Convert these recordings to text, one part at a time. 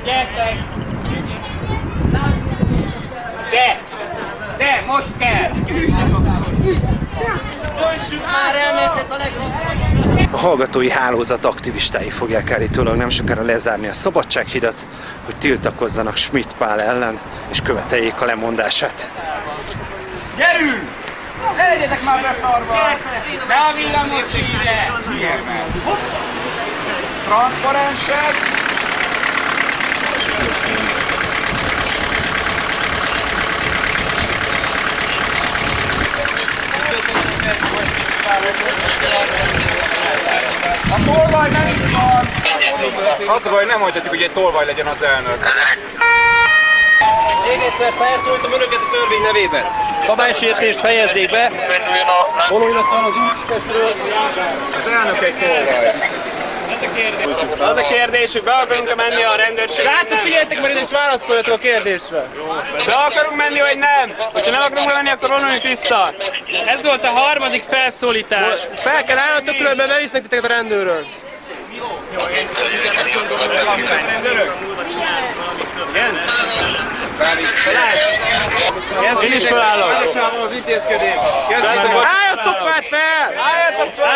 Gyertek! De, most kell! A hallgatói hálózat aktivistái fogják állítólag nem sokára lezárni a Szabadsághidat, hogy tiltakozzanak Schmidt Pál ellen, és követeljék a lemondását. Gyerünk! Ne legyetek már beszarva! Ne a villamos ide! Transzparensek! A tolvaj nem itt van! Az a baj, nem hagyhatjuk, hogy egy tolvaj legyen az elnök. Még egyszer felszólítom önöket a törvény nevében. Szabálysértést fejezzék be. Vonuljanak fel az útistestről. Az elnök egy tolvaj. Az a kérdés, hogy be akarunk-e menni a rendőrség? Látszok, figyeljetek meg ide és válaszoljatok a kérdésre. Be akarunk menni, vagy nem? Ha nem akarunk menni, akkor vonuljunk vissza. Ez volt a harmadik felszólítás. Fel kell állnatok, különben bevisznek titeket a rendőrök. Igen? Én is felállok. Az intézkedés. Álljatok fel! Álljatok fel!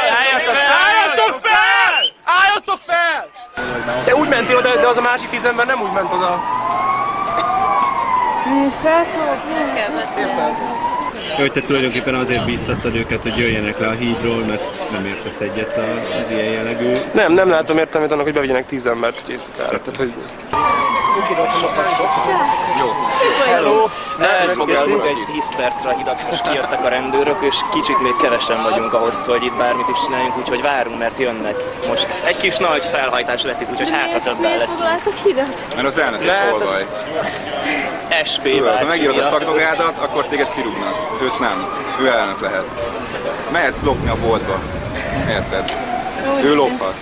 Álljatok fel! Te úgy mentél oda, de az a másik 10 ember nem úgy ment oda. Srácok, nem kell beszélni. Hogy te tulajdonképpen azért bíztattad őket, hogy jöjjenek le a hídról, mert nem értesz egyet az ilyen jellegű. Nem látom értelmét annak, hogy bevigyenek 10 embert egy éjszakára. Tehát, hogy... Hello! Elfogadunk egy 10 percre a hidat, most kijöttek a rendőrök, és kicsit még kevesen vagyunk ahhoz, hogy itt bármit is csináljunk, úgyhogy várunk, mert jönnek. Most egy kis nagy felhajtás lett itt, úgyhogy hátra többen lesz. Miért foglaltok hidat? Mert az elnök egy tolvaj. SP Tudod, ha megírod a bácsi szakdogádat, akkor téged kirúgnak. Őt nem. Ő elnök lehet. Mehetsz lopni a boltba. Érted? Ő lophat.